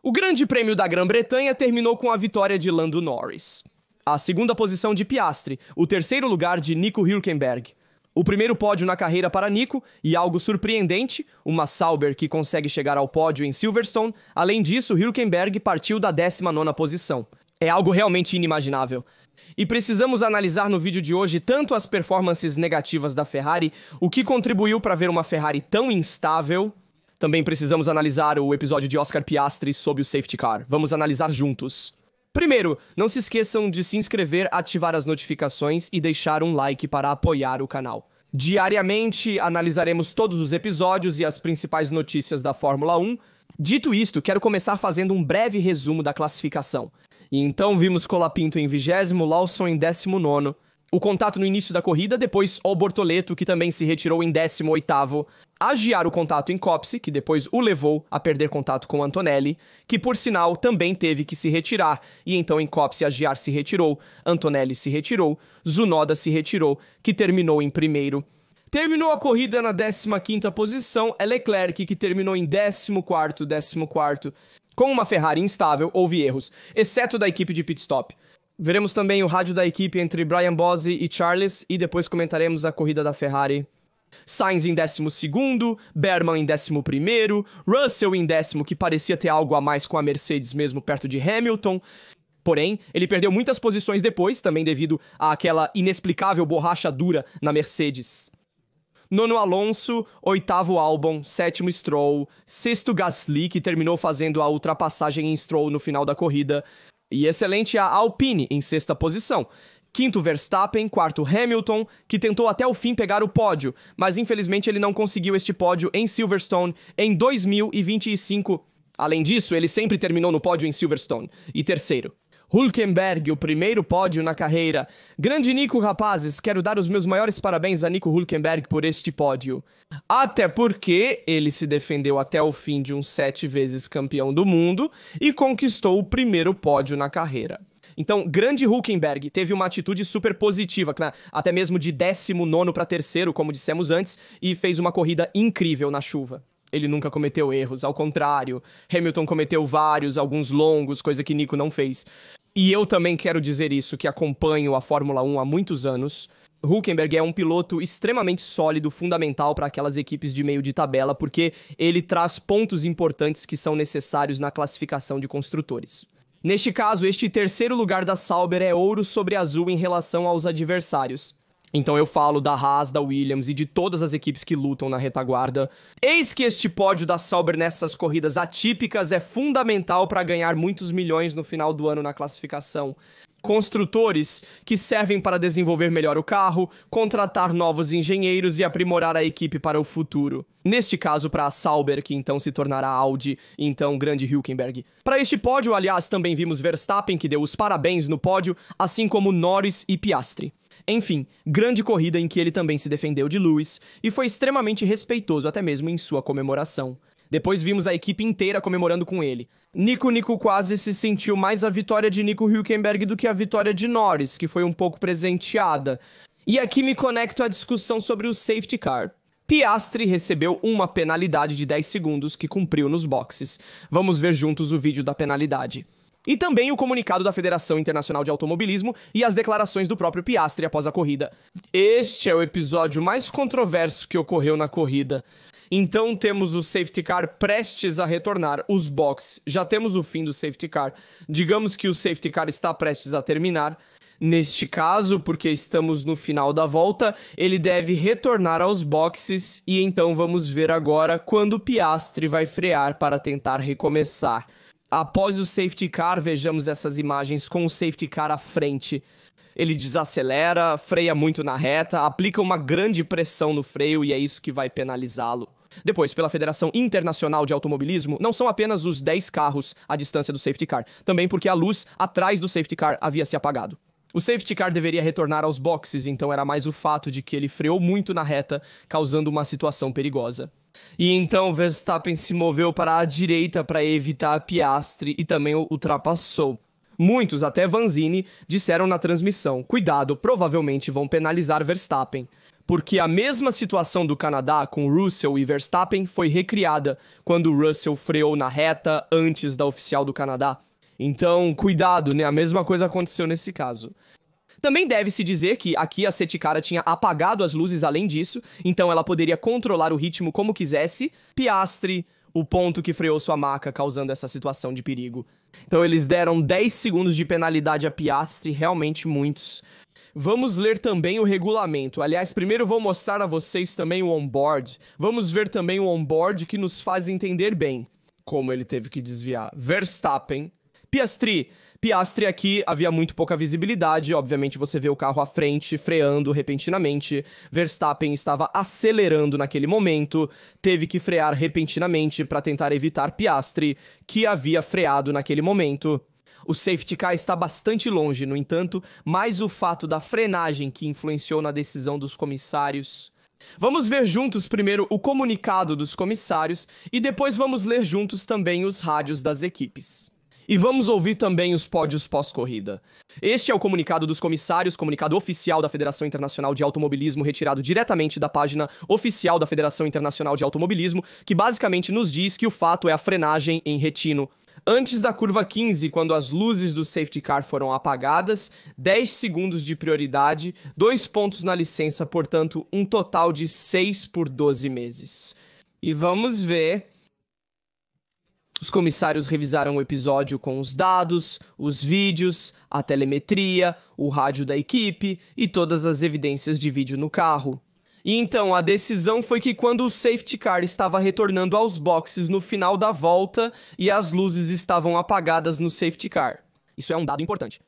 O Grande Prêmio da Grã-Bretanha terminou com a vitória de Lando Norris. A segunda posição de Piastri, o terceiro lugar de Nico Hülkenberg. O primeiro pódio na carreira para Nico, e algo surpreendente, uma Sauber que consegue chegar ao pódio em Silverstone. Além disso, Hülkenberg partiu da 19ª posição. É algo realmente inimaginável. E precisamos analisar no vídeo de hoje tanto as performances negativas da Ferrari, o que contribuiu para ver uma Ferrari tão instável. Também precisamos analisar o episódio de Oscar Piastri sobre o safety car. Vamos analisar juntos. Primeiro, não se esqueçam de se inscrever, ativar as notificações e deixar um like para apoiar o canal. Diariamente analisaremos todos os episódios e as principais notícias da Fórmula 1. Dito isto, quero começar fazendo um breve resumo da classificação. E então vimos Colapinto em 20º, Lawson em 19º, o contato no início da corrida, depois o Bortoleto, que também se retirou em 18º, Agiar o contato em Copse, que depois o levou a perder contato com Antonelli, que por sinal também teve que se retirar, e então em Copse Agiar se retirou, Antonelli se retirou, Tsunoda se retirou, que terminou em primeiro. Terminou a corrida na 15ª posição, é Leclerc, que terminou em 14º. Com uma Ferrari instável, houve erros, exceto da equipe de pitstop. Veremos também o rádio da equipe entre Brian Bossi e Charles, e depois comentaremos a corrida da Ferrari. Sainz em 12º, Berman em 11º, Russell em 10º, que parecia ter algo a mais com a Mercedes mesmo perto de Hamilton. Porém, ele perdeu muitas posições depois, também devido àquela inexplicável borracha dura na Mercedes. 9º Alonso, 8º Albon, 7º Stroll, 6º Gasly, que terminou fazendo a ultrapassagem em Stroll no final da corrida, e excelente a Alpine em 6ª posição. 5º Verstappen, 4º Hamilton, que tentou até o fim pegar o pódio, mas infelizmente ele não conseguiu este pódio em Silverstone em 2025. Além disso, ele sempre terminou no pódio em Silverstone. E terceiro, Hülkenberg, o primeiro pódio na carreira. Grande Nico, rapazes, quero dar os meus maiores parabéns a Nico Hülkenberg por este pódio. Até porque ele se defendeu até o fim de um 7 vezes campeão do mundo e conquistou o primeiro pódio na carreira. Então, grande Hülkenberg teve uma atitude super positiva, até mesmo de 19º para terceiro, como dissemos antes, e fez uma corrida incrível na chuva. Ele nunca cometeu erros, ao contrário, Hamilton cometeu vários, alguns longos, coisa que Nico não fez. E eu também quero dizer isso, que acompanho a Fórmula 1 há muitos anos. Hülkenberg é um piloto extremamente sólido, fundamental para aquelas equipes de meio de tabela, porque ele traz pontos importantes que são necessários na classificação de construtores. Neste caso, este terceiro lugar da Sauber é ouro sobre azul em relação aos adversários. Então eu falo da Haas, da Williams e de todas as equipes que lutam na retaguarda. Eis que este pódio da Sauber nessas corridas atípicas é fundamental para ganhar muitos milhões no final do ano na classificação. Construtores que servem para desenvolver melhor o carro, contratar novos engenheiros e aprimorar a equipe para o futuro. Neste caso, para a Sauber, que então se tornará Audi, e então grande Hülkenberg. Para este pódio, aliás, também vimos Verstappen, que deu os parabéns no pódio, assim como Norris e Piastri. Enfim, grande corrida em que ele também se defendeu de Lewis e foi extremamente respeitoso até mesmo em sua comemoração. Depois vimos a equipe inteira comemorando com ele. Nico quase se sentiu mais a vitória de Nico Hülkenberg do que a vitória de Norris, que foi um pouco presenteada. E aqui me conecto à discussão sobre o safety car. Piastri recebeu uma penalidade de 10 segundos que cumpriu nos boxes. Vamos ver juntos o vídeo da penalidade. E também o comunicado da Federação Internacional de Automobilismo e as declarações do próprio Piastri após a corrida. Este é o episódio mais controverso que ocorreu na corrida. Então temos o safety car prestes a retornar, os boxes. Já temos o fim do safety car. Digamos que o safety car está prestes a terminar. Neste caso, porque estamos no final da volta, ele deve retornar aos boxes e então vamos ver agora quando o Piastri vai frear para tentar recomeçar. Após o safety car, vejamos essas imagens com o safety car à frente. Ele desacelera, freia muito na reta, aplica uma grande pressão no freio e é isso que vai penalizá-lo. Depois, pela Federação Internacional de Automobilismo, não são apenas os 10 carros à distância do safety car, também porque a luz atrás do safety car havia se apagado. O safety car deveria retornar aos boxes, então era mais o fato de que ele freou muito na reta, causando uma situação perigosa. E então Verstappen se moveu para a direita para evitar Piastri e também o ultrapassou. Muitos, até Vanzini, disseram na transmissão: cuidado, provavelmente vão penalizar Verstappen. porque a mesma situação do Canadá com Russell e Verstappen foi recriada quando Russell freou na reta antes da oficial do Canadá. Então, cuidado, né? A mesma coisa aconteceu nesse caso. Também deve-se dizer que aqui a safety car tinha apagado as luzes além disso, então ela poderia controlar o ritmo como quisesse. Piastri, o ponto que freou sua maca, causando essa situação de perigo. Então eles deram 10 segundos de penalidade a Piastri, realmente muitos. Vamos ler também o regulamento. Aliás, primeiro vou mostrar a vocês também o onboard. Vamos ver também o onboard que nos faz entender bem como ele teve que desviar. Verstappen, Piastri aqui havia muito pouca visibilidade, obviamente você vê o carro à frente, freando repentinamente. Verstappen estava acelerando naquele momento, teve que frear repentinamente para tentar evitar Piastri, que havia freado naquele momento. O safety car está bastante longe, no entanto, mais o fato da frenagem que influenciou na decisão dos comissários. Vamos ver juntos primeiro o comunicado dos comissários e depois vamos ler juntos também os rádios das equipes. E vamos ouvir também os pódios pós-corrida. Este é o comunicado dos comissários, comunicado oficial da Federação Internacional de Automobilismo, retirado diretamente da página oficial da Federação Internacional de Automobilismo, que basicamente nos diz que o fato é a frenagem em retino. Antes da curva 15, quando as luzes do safety car foram apagadas, 10 segundos de prioridade, 2 pontos na licença, portanto, um total de 6 por 12 meses. E vamos ver. Os comissários revisaram o episódio com os dados, os vídeos, a telemetria, o rádio da equipe e todas as evidências de vídeo no carro. E então, a decisão foi que quando o safety car estava retornando aos boxes no final da volta e as luzes estavam apagadas no safety car. Isso é um dado importante.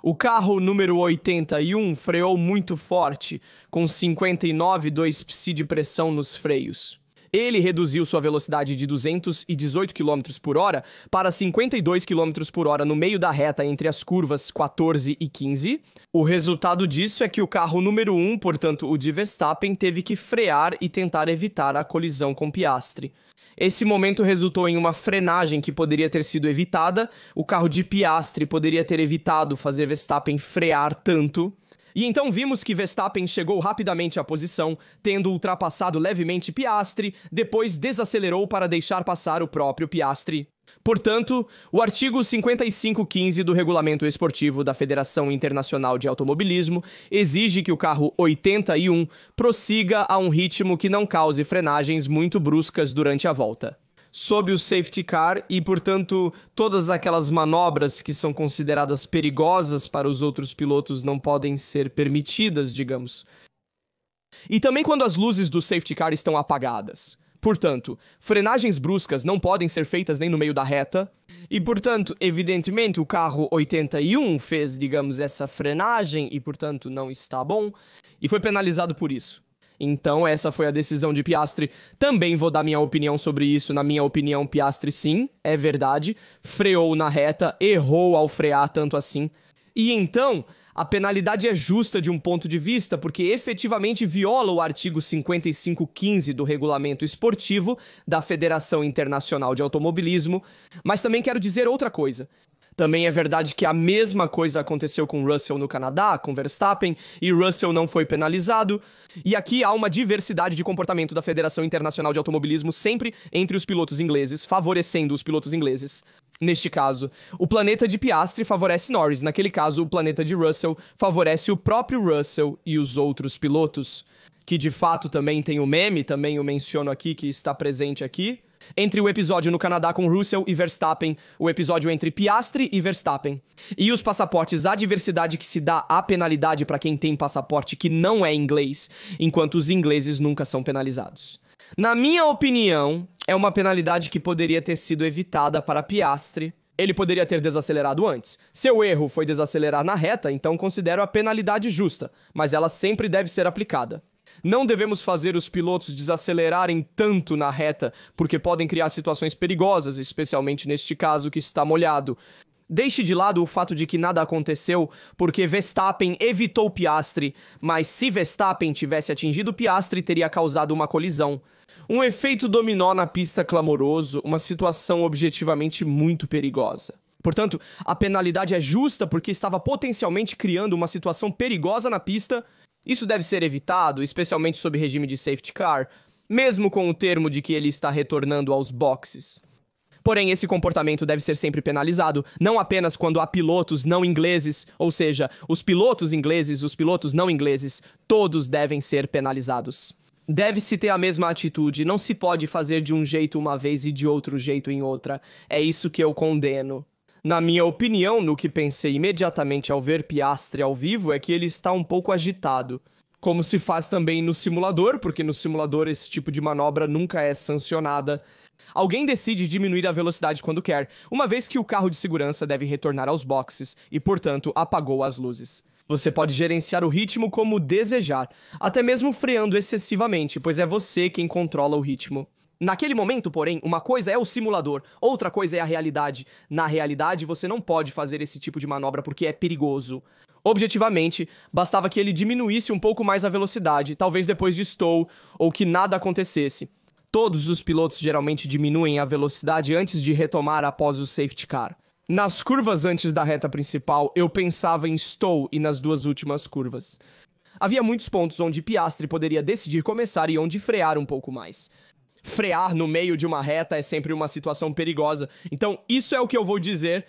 O carro número 81 freou muito forte, com 59,2 psi de pressão nos freios. Ele reduziu sua velocidade de 218 km por hora para 52 km por hora no meio da reta entre as curvas 14 e 15. O resultado disso é que o carro número 1, portanto o de Verstappen, teve que frear e tentar evitar a colisão com Piastri. Esse momento resultou em uma frenagem que poderia ter sido evitada, o carro de Piastri poderia ter evitado fazer Verstappen frear tanto. E então vimos que Verstappen chegou rapidamente à posição, tendo ultrapassado levemente Piastri, depois desacelerou para deixar passar o próprio Piastri. Portanto, o artigo 55.15 do Regulamento Esportivo da Federação Internacional de Automobilismo exige que o carro 81 prossiga a um ritmo que não cause frenagens muito bruscas durante a volta. Sob o safety car e, portanto, todas aquelas manobras que são consideradas perigosas para os outros pilotos não podem ser permitidas, digamos. E também quando as luzes do safety car estão apagadas. Portanto, frenagens bruscas não podem ser feitas nem no meio da reta. E, portanto, evidentemente, o carro 81 fez, digamos, essa frenagem e, portanto, não está bom. E foi penalizado por isso. Então, essa foi a decisão de Piastri. Também vou dar minha opinião sobre isso. Na minha opinião, Piastri, sim, é verdade. Freou na reta, errou ao frear tanto assim. E então, a penalidade é justa de um ponto de vista, porque efetivamente viola o artigo 55.15 do Regulamento Esportivo da Federação Internacional de Automobilismo. Mas também quero dizer outra coisa. Também é verdade que a mesma coisa aconteceu com Russell no Canadá, com Verstappen, e Russell não foi penalizado. E aqui há uma diversidade de comportamento da Federação Internacional de Automobilismo sempre entre os pilotos ingleses, favorecendo os pilotos ingleses. Neste caso, o planeta de Piastri favorece Norris. Naquele caso, o planeta de Russell favorece o próprio Russell e os outros pilotos. Que de fato também tem o meme, também eu menciono aqui, que está presente aqui. Entre o episódio no Canadá com Russell e Verstappen, o episódio entre Piastri e Verstappen. E os passaportes, a diversidade que se dá à penalidade para quem tem passaporte que não é inglês, enquanto os ingleses nunca são penalizados. Na minha opinião, é uma penalidade que poderia ter sido evitada para Piastri. Ele poderia ter desacelerado antes. Seu erro foi desacelerar na reta, então considero a penalidade justa, mas ela sempre deve ser aplicada. Não devemos fazer os pilotos desacelerarem tanto na reta, porque podem criar situações perigosas, especialmente neste caso que está molhado. Deixe de lado o fato de que nada aconteceu, porque Verstappen evitou Piastri, mas se Verstappen tivesse atingido Piastri, teria causado uma colisão. Um efeito dominó na pista clamoroso, uma situação objetivamente muito perigosa. Portanto, a penalidade é justa porque estava potencialmente criando uma situação perigosa na pista. Isso deve ser evitado, especialmente sob regime de safety car, mesmo com o termo de que ele está retornando aos boxes. Porém, esse comportamento deve ser sempre penalizado, não apenas quando há pilotos não ingleses, ou seja, os pilotos ingleses, os pilotos não ingleses, todos devem ser penalizados. Deve-se ter a mesma atitude, não se pode fazer de um jeito uma vez e de outro jeito em outra. É isso que eu condeno. Na minha opinião, no que pensei imediatamente ao ver Piastri ao vivo, é que ele está um pouco agitado. Como se faz também no simulador, porque no simulador esse tipo de manobra nunca é sancionada. Alguém decide diminuir a velocidade quando quer, uma vez que o carro de segurança deve retornar aos boxes e, portanto, apagou as luzes. Você pode gerenciar o ritmo como desejar, até mesmo freando excessivamente, pois é você quem controla o ritmo. Naquele momento, porém, uma coisa é o simulador, outra coisa é a realidade. Na realidade, você não pode fazer esse tipo de manobra porque é perigoso. Objetivamente, bastava que ele diminuísse um pouco mais a velocidade, talvez depois de stall, ou que nada acontecesse. Todos os pilotos geralmente diminuem a velocidade antes de retomar após o safety car. Nas curvas antes da reta principal, eu pensava em stall e nas duas últimas curvas. Havia muitos pontos onde Piastri poderia decidir começar e onde frear um pouco mais. Frear no meio de uma reta é sempre uma situação perigosa, então isso é o que eu vou dizer.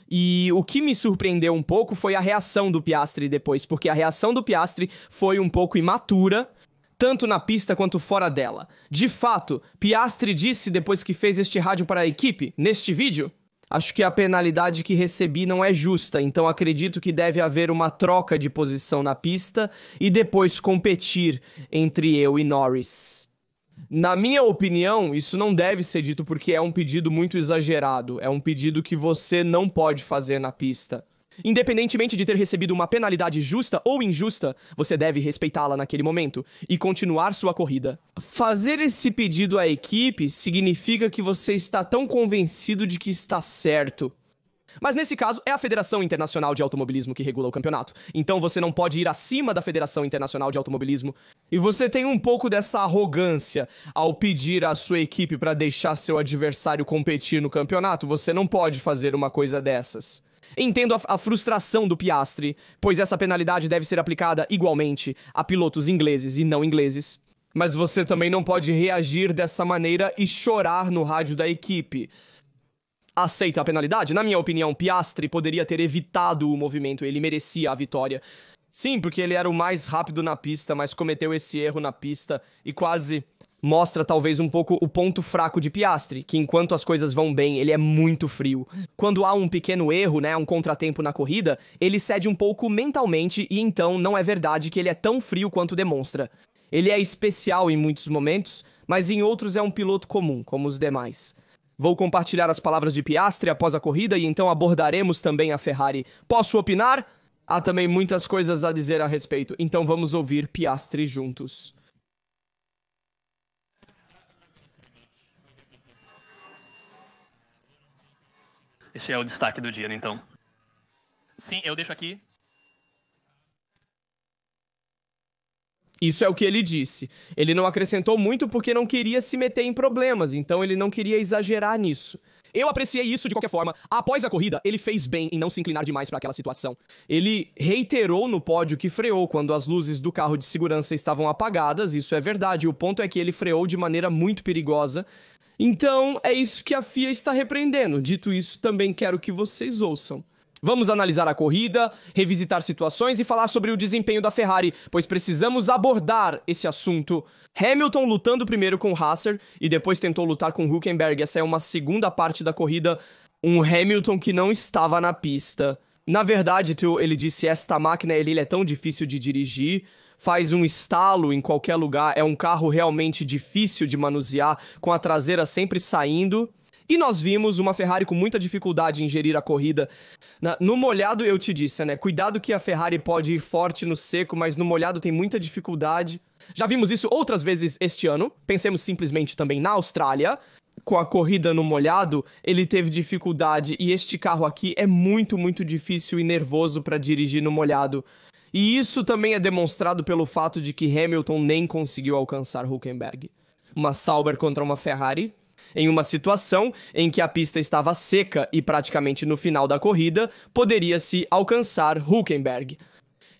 E o que me surpreendeu um pouco foi a reação do Piastri depois, porque a reação do Piastri foi um pouco imatura, tanto na pista quanto fora dela. De fato, Piastri disse depois que fez este rádio para a equipe, neste vídeo: acho que a penalidade que recebi não é justa, então acredito que deve haver uma troca de posição na pista e depois competir entre eu e Norris. Na minha opinião, isso não deve ser dito porque é um pedido muito exagerado, é um pedido que você não pode fazer na pista. Independentemente de ter recebido uma penalidade justa ou injusta, você deve respeitá-la naquele momento e continuar sua corrida. Fazer esse pedido à equipe significa que você está tão convencido de que está certo. Mas nesse caso, é a Federação Internacional de Automobilismo que regula o campeonato. Então você não pode ir acima da Federação Internacional de Automobilismo. E você tem um pouco dessa arrogância ao pedir à sua equipe para deixar seu adversário competir no campeonato. Você não pode fazer uma coisa dessas. Entendo a frustração do Piastri, pois essa penalidade deve ser aplicada igualmente a pilotos ingleses e não ingleses. Mas você também não pode reagir dessa maneira e chorar no rádio da equipe. Aceita a penalidade? Na minha opinião, Piastri poderia ter evitado o movimento, ele merecia a vitória. Sim, porque ele era o mais rápido na pista, mas cometeu esse erro na pista e quase mostra talvez um pouco o ponto fraco de Piastri, que enquanto as coisas vão bem, ele é muito frio. Quando há um pequeno erro, um contratempo na corrida, ele cede um pouco mentalmente e então não é verdade que ele é tão frio quanto demonstra. Ele é especial em muitos momentos, mas em outros é um piloto comum, como os demais. Vou compartilhar as palavras de Piastri após a corrida e então abordaremos também a Ferrari. Posso opinar? Há também muitas coisas a dizer a respeito, então vamos ouvir Piastri juntos. Esse é o destaque do dia, então. Sim, eu deixo aqui. Isso é o que ele disse. Ele não acrescentou muito porque não queria se meter em problemas, então ele não queria exagerar nisso. Eu apreciei isso de qualquer forma. Após a corrida, ele fez bem em não se inclinar demais para aquela situação. Ele reiterou no pódio que freou quando as luzes do carro de segurança estavam apagadas, isso é verdade. O ponto é que ele freou de maneira muito perigosa. Então, é isso que a FIA está repreendendo. Dito isso, também quero que vocês ouçam. Vamos analisar a corrida, revisitar situações e falar sobre o desempenho da Ferrari, pois precisamos abordar esse assunto. Hamilton lutando primeiro com Haas e depois tentou lutar com Hülkenberg. Essa é uma segunda parte da corrida. Um Hamilton que não estava na pista. Na verdade, ele disse, esta máquina ele é tão difícil de dirigir, faz um estalo em qualquer lugar, é um carro realmente difícil de manusear, com a traseira sempre saindo. E nós vimos uma Ferrari com muita dificuldade em gerir a corrida. No molhado eu te disse, cuidado que a Ferrari pode ir forte no seco, mas no molhado tem muita dificuldade. Já vimos isso outras vezes este ano. Pensemos simplesmente também na Austrália. Com a corrida no molhado, ele teve dificuldade e este carro aqui é muito, muito difícil e nervoso para dirigir no molhado. E isso também é demonstrado pelo fato de que Hamilton nem conseguiu alcançar Hülkenberg. Uma Sauber contra uma Ferrari, em uma situação em que a pista estava seca e praticamente no final da corrida poderia-se alcançar Hülkenberg.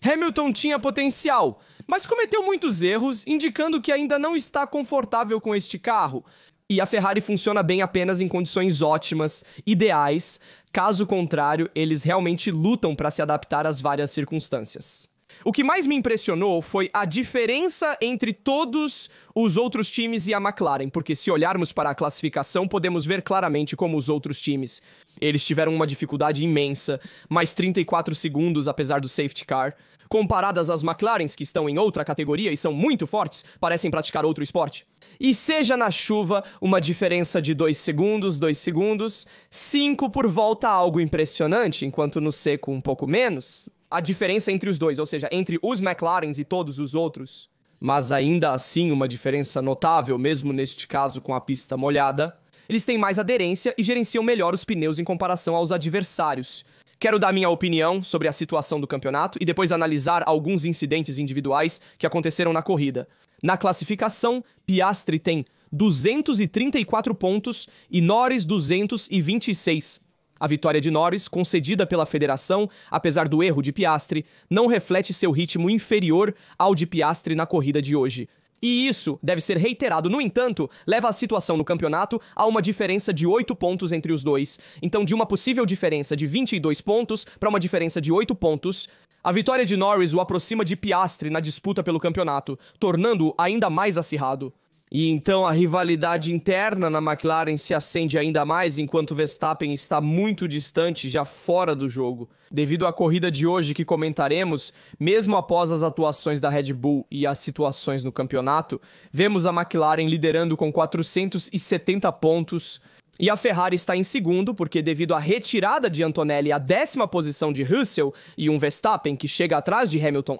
Hamilton tinha potencial, mas cometeu muitos erros, indicando que ainda não está confortável com este carro. E a Ferrari funciona bem apenas em condições ótimas, ideais. Caso contrário, eles realmente lutam para se adaptar às várias circunstâncias. O que mais me impressionou foi a diferença entre todos os outros times e a McLaren, porque se olharmos para a classificação, podemos ver claramente como os outros times. Eles tiveram uma dificuldade imensa, mais 34 segundos apesar do safety car. Comparadas às McLarens, que estão em outra categoria e são muito fortes, parecem praticar outro esporte. E seja na chuva, uma diferença de 2 segundos, 5 por volta, algo impressionante, enquanto no seco um pouco menos. A diferença entre os dois, ou seja, entre os McLarens e todos os outros, mas ainda assim uma diferença notável, mesmo neste caso com a pista molhada. Eles têm mais aderência e gerenciam melhor os pneus em comparação aos adversários. Quero dar minha opinião sobre a situação do campeonato e depois analisar alguns incidentes individuais que aconteceram na corrida. Na classificação, Piastri tem 234 pontos e Norris 226. A vitória de Norris, concedida pela federação, apesar do erro de Piastri, não reflete seu ritmo inferior ao de Piastri na corrida de hoje. E isso deve ser reiterado, no entanto, leva a situação no campeonato a uma diferença de 8 pontos entre os dois. Então, de uma possível diferença de 22 pontos para uma diferença de 8 pontos, a vitória de Norris o aproxima de Piastri na disputa pelo campeonato, tornando-o ainda mais acirrado. E então a rivalidade interna na McLaren se acende ainda mais, enquanto Verstappen está muito distante, já fora do jogo. Devido à corrida de hoje que comentaremos, mesmo após as atuações da Red Bull e as situações no campeonato, vemos a McLaren liderando com 470 pontos, e a Ferrari está em segundo, porque devido à retirada de Antonelli à 10ª posição de Russell e um Verstappen que chega atrás de Hamilton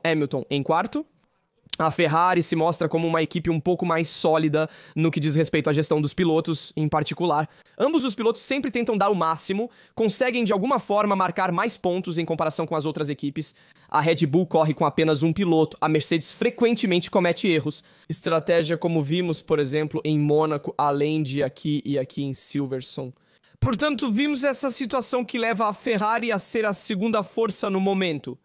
em quarto, a Ferrari se mostra como uma equipe um pouco mais sólida no que diz respeito à gestão dos pilotos, em particular. Ambos os pilotos sempre tentam dar o máximo, conseguem de alguma forma marcar mais pontos em comparação com as outras equipes. A Red Bull corre com apenas um piloto, a Mercedes frequentemente comete erros. Estratégia como vimos, por exemplo, em Mônaco, além de aqui e aqui em Silverstone. Portanto, vimos essa situação que leva a Ferrari a ser a segunda força no momento.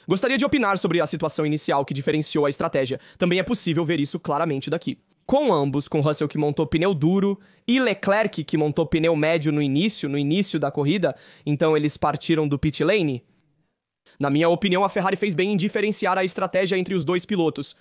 Gostaria de opinar sobre a situação inicial que diferenciou a estratégia. Também é possível ver isso claramente daqui. Com ambos, com Russell que montou pneu duro e Leclerc que montou pneu médio no início da corrida, então eles partiram do pit lane. Na minha opinião, a Ferrari fez bem em diferenciar a estratégia entre os dois pilotos.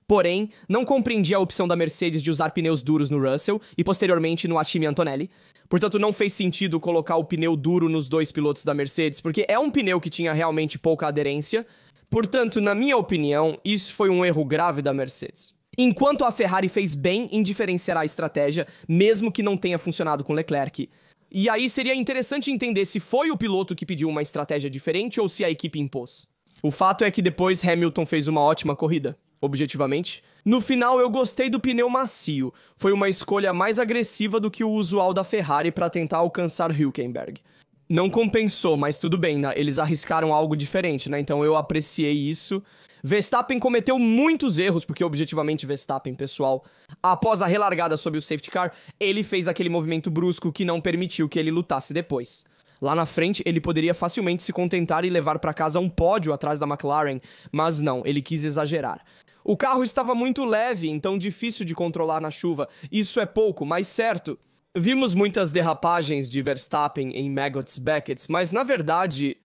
Porém, não compreendi a opção da Mercedes de usar pneus duros no Russell e posteriormente no Atimi Antonelli. Portanto, não fez sentido colocar o pneu duro nos dois pilotos da Mercedes, porque é um pneu que tinha realmente pouca aderência. Portanto, na minha opinião, isso foi um erro grave da Mercedes. Enquanto a Ferrari fez bem em diferenciar a estratégia, mesmo que não tenha funcionado com Leclerc. E aí seria interessante entender se foi o piloto que pediu uma estratégia diferente ou se a equipe impôs. O fato é que depois Hamilton fez uma ótima corrida. Objetivamente. No final, eu gostei do pneu macio. Foi uma escolha mais agressiva do que o usual da Ferrari para tentar alcançar Hülkenberg. Não compensou, mas tudo bem, né? Eles arriscaram algo diferente, né? Então eu apreciei isso. Verstappen cometeu muitos erros, porque objetivamente Verstappen, pessoal, após a relargada sob o safety car, ele fez aquele movimento brusco que não permitiu que ele lutasse depois. Lá na frente, ele poderia facilmente se contentar e levar para casa um pódio atrás da McLaren, mas não, ele quis exagerar. O carro estava muito leve, então difícil de controlar na chuva. Isso é pouco, mas certo. Vimos muitas derrapagens de Verstappen em Maggots Beckett, mas na verdade,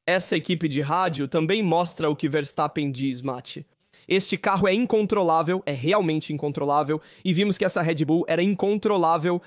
essa equipe de rádio também mostra o que Verstappen diz, Mate. Este carro é incontrolável, é realmente incontrolável, e vimos que essa Red Bull era incontrolável,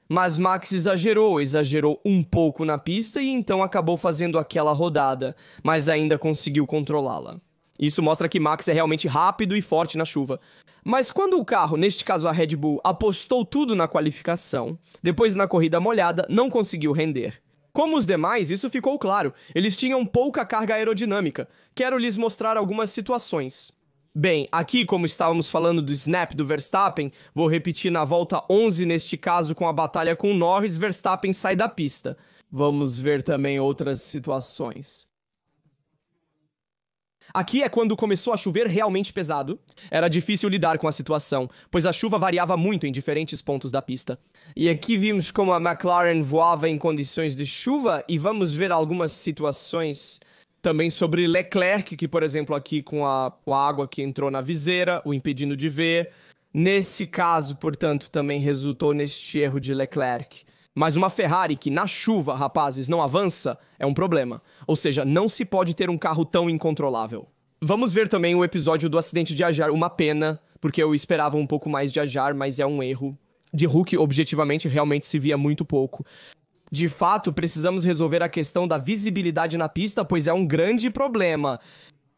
mas Max exagerou um pouco na pista e então acabou fazendo aquela rodada, mas ainda conseguiu controlá-la. Isso mostra que Max é realmente rápido e forte na chuva. Mas quando o carro, neste caso a Red Bull, apostou tudo na qualificação, depois na corrida molhada, não conseguiu render. Como os demais, isso ficou claro. Eles tinham pouca carga aerodinâmica. Quero lhes mostrar algumas situações. Bem, aqui como estávamos falando do snap do Verstappen, vou repetir na volta 11 neste caso com a batalha com Norris, Verstappen sai da pista. Vamos ver também outras situações. Aqui é quando começou a chover realmente pesado. Era difícil lidar com a situação, pois a chuva variava muito em diferentes pontos da pista. E aqui vimos como a McLaren voava em condições de chuva e vamos ver algumas situações Também sobre Leclerc, que, por exemplo, aqui com a água que entrou na viseira, o impedindo de ver. Nesse caso, portanto, também resultou neste erro de Leclerc. Mas uma Ferrari que, na chuva, rapazes, não avança, é um problema. Ou seja, não se pode ter um carro tão incontrolável. Vamos ver também o episódio do acidente de Ajar, uma pena, porque eu esperava um pouco mais de Ajar, mas é um erro. De Hulk, objetivamente, realmente se via muito pouco. De fato, precisamos resolver a questão da visibilidade na pista, pois é um grande problema.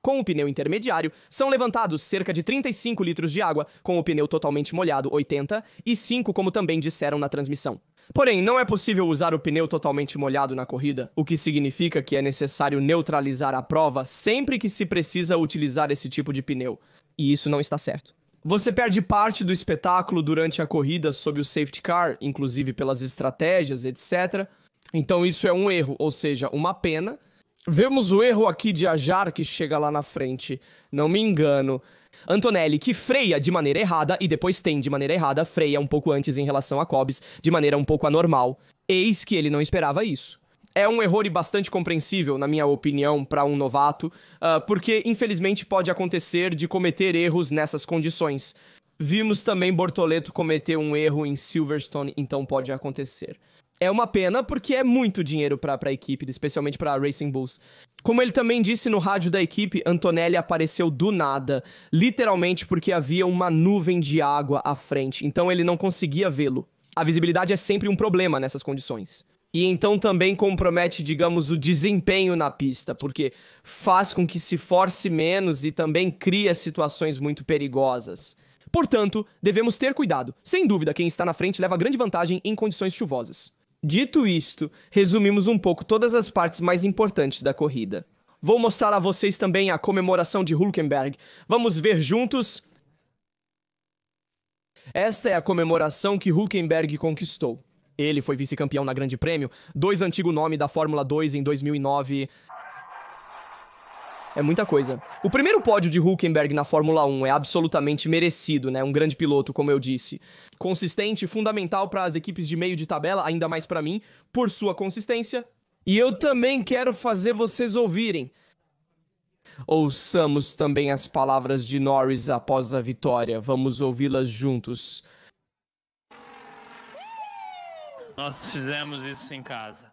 Com o pneu intermediário, são levantados cerca de 35 litros de água, com o pneu totalmente molhado, 80, e 5, como também disseram na transmissão. Porém, não é possível usar o pneu totalmente molhado na corrida, o que significa que é necessário neutralizar a prova sempre que se precisa utilizar esse tipo de pneu. E isso não está certo. Você perde parte do espetáculo durante a corrida sob o safety car, inclusive pelas estratégias, etc. Então isso é um erro, ou seja, uma pena. Vemos o erro aqui de Ajar, que chega lá na frente, não me engano. Antonelli, que freia de maneira errada e depois tem de maneira errada, freia um pouco antes em relação a Cobbs, de maneira um pouco anormal. Eis que ele não esperava isso. É um erro bastante compreensível, na minha opinião, para um novato, porque infelizmente pode acontecer de cometer erros nessas condições. Vimos também Bortoleto cometer um erro em Silverstone, então pode acontecer. É uma pena porque é muito dinheiro para a equipe, especialmente para a Racing Bulls. Como ele também disse no rádio da equipe, Antonelli apareceu do nada, literalmente porque havia uma nuvem de água à frente, então ele não conseguia vê-lo. A visibilidade é sempre um problema nessas condições. E então também compromete, digamos, o desempenho na pista, porque faz com que se force menos e também cria situações muito perigosas. Portanto, devemos ter cuidado. Sem dúvida, quem está na frente leva grande vantagem em condições chuvosas. Dito isto, resumimos um pouco todas as partes mais importantes da corrida. Vou mostrar a vocês também a comemoração de Hülkenberg. Vamos ver juntos? Esta é a comemoração que Hülkenberg conquistou. Ele foi vice-campeão na Grande Prêmio, 2 antigo nome da Fórmula 2 em 2009. É muita coisa. O primeiro pódio de Hülkenberg na Fórmula 1 é absolutamente merecido, né? Um grande piloto, como eu disse. Consistente, fundamental para as equipes de meio de tabela, ainda mais para mim, por sua consistência. E eu também quero fazer vocês ouvirem. Ouçamos também as palavras de Norris após a vitória. Vamos ouvi-las juntos. Nós fizemos isso em casa.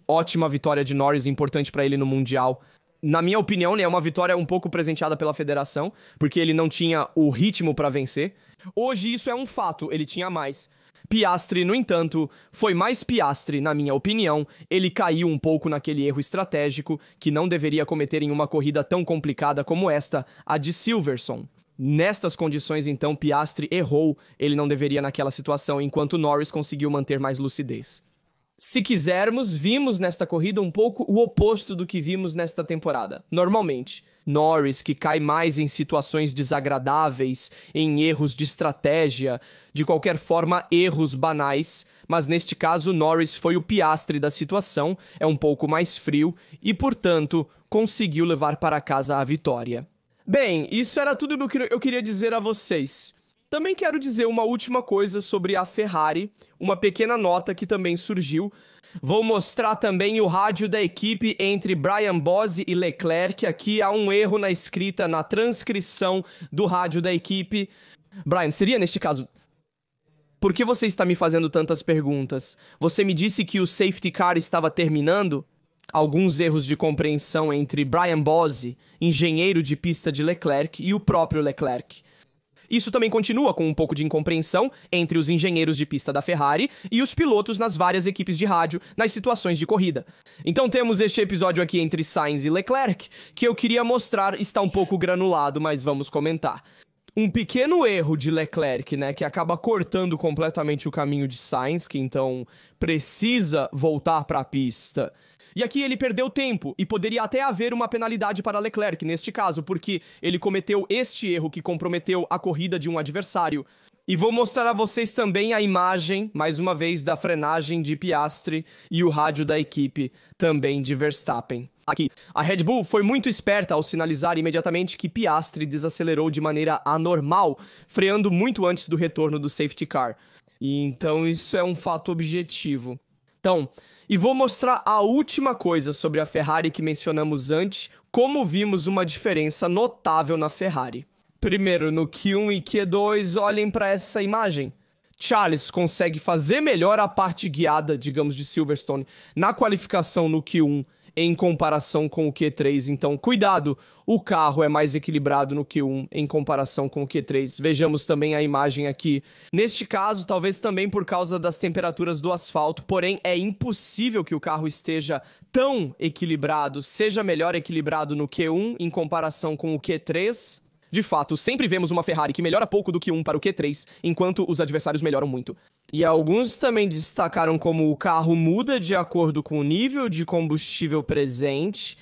Ótima vitória de Norris, importante pra ele no Mundial. Na minha opinião, né, é uma vitória um pouco presenteada pela federação, porque ele não tinha o ritmo pra vencer. Hoje isso é um fato, ele tinha mais. Piastri, no entanto, foi mais Piastri, na minha opinião. Ele caiu um pouco naquele erro estratégico que não deveria cometer em uma corrida tão complicada como esta, a de Silverstone. Nestas condições, então, Piastri errou, ele não deveria naquela situação, enquanto Norris conseguiu manter mais lucidez. Se quisermos, vimos nesta corrida um pouco o oposto do que vimos nesta temporada. Normalmente, Norris, que cai mais em situações desagradáveis, em erros de estratégia, de qualquer forma, erros banais, mas neste caso, Norris foi o Piastri da situação, é um pouco mais frio e, portanto, conseguiu levar para casa a vitória. Bem, isso era tudo o que eu queria dizer a vocês. Também quero dizer uma última coisa sobre a Ferrari, uma pequena nota que também surgiu. Vou mostrar também o rádio da equipe entre Brian Bose e Leclerc. Aqui há um erro na escrita, na transcrição do rádio da equipe. Brian, seria neste caso... Por que você está me fazendo tantas perguntas? Você me disse que o safety car estava terminando? Alguns erros de compreensão entre Brian Bose, engenheiro de pista de Leclerc, e o próprio Leclerc. Isso também continua com um pouco de incompreensão entre os engenheiros de pista da Ferrari e os pilotos nas várias equipes de rádio nas situações de corrida. Então temos este episódio aqui entre Sainz e Leclerc, que eu queria mostrar, está um pouco granulado, mas vamos comentar. Um pequeno erro de Leclerc, né, que acaba cortando completamente o caminho de Sainz, que então precisa voltar para a pista. E aqui ele perdeu tempo, e poderia até haver uma penalidade para Leclerc neste caso, porque ele cometeu este erro que comprometeu a corrida de um adversário. E vou mostrar a vocês também a imagem, mais uma vez, da frenagem de Piastri e o rádio da equipe, também de Verstappen. Aqui, a Red Bull foi muito esperta ao sinalizar imediatamente que Piastri desacelerou de maneira anormal, freando muito antes do retorno do safety car. E então isso é um fato objetivo. Então, e vou mostrar a última coisa sobre a Ferrari que mencionamos antes, como vimos uma diferença notável na Ferrari. Primeiro, no Q1 e Q2, olhem para essa imagem. Charles consegue fazer melhor a parte guiada, digamos, de Silverstone na qualificação no Q1 em comparação com o Q3. Então, cuidado, o carro é mais equilibrado no Q1 em comparação com o Q3. Vejamos também a imagem aqui. Neste caso, talvez também por causa das temperaturas do asfalto, porém é impossível que o carro esteja tão equilibrado, seja melhor equilibrado no Q1 em comparação com o Q3. De fato, sempre vemos uma Ferrari que melhora pouco do Q1 para o Q3, enquanto os adversários melhoram muito. E alguns também destacaram como o carro muda de acordo com o nível de combustível presente.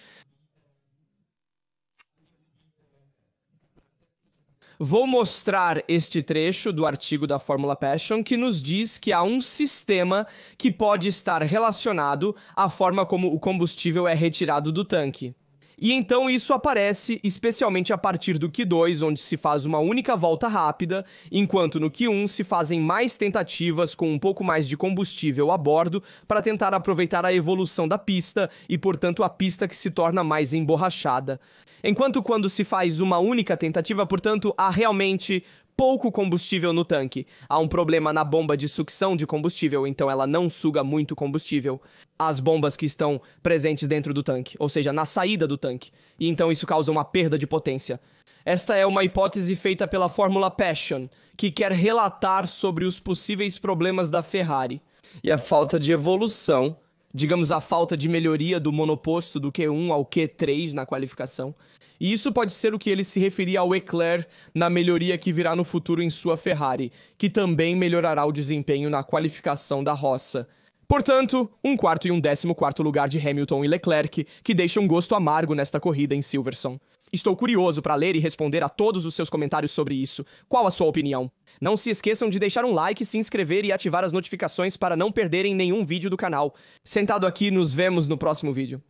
Vou mostrar este trecho do artigo da Fórmula Passion que nos diz que há um sistema que pode estar relacionado à forma como o combustível é retirado do tanque. E então isso aparece especialmente a partir do Q2, onde se faz uma única volta rápida, enquanto no Q1 se fazem mais tentativas com um pouco mais de combustível a bordo para tentar aproveitar a evolução da pista e, portanto, a pista que se torna mais emborrachada. Enquanto quando se faz uma única tentativa, portanto, há realmente pouco combustível no tanque. Há um problema na bomba de sucção de combustível, então ela não suga muito combustível. As bombas que estão presentes dentro do tanque, ou seja, na saída do tanque. E então isso causa uma perda de potência. Esta é uma hipótese feita pela Fórmula Passion, que quer relatar sobre os possíveis problemas da Ferrari. E a falta de evolução, digamos a falta de melhoria do monoposto do Q1 ao Q3 na qualificação. E isso pode ser o que ele se referia ao Leclerc na melhoria que virá no futuro em sua Ferrari, que também melhorará o desempenho na qualificação da roça. Portanto, um quarto e um 14º lugar de Hamilton e Leclerc, que deixa um gosto amargo nesta corrida em Silverstone. Estou curioso para ler e responder a todos os seus comentários sobre isso. Qual a sua opinião? Não se esqueçam de deixar um like, se inscrever e ativar as notificações para não perderem nenhum vídeo do canal. Sentado aqui, nos vemos no próximo vídeo.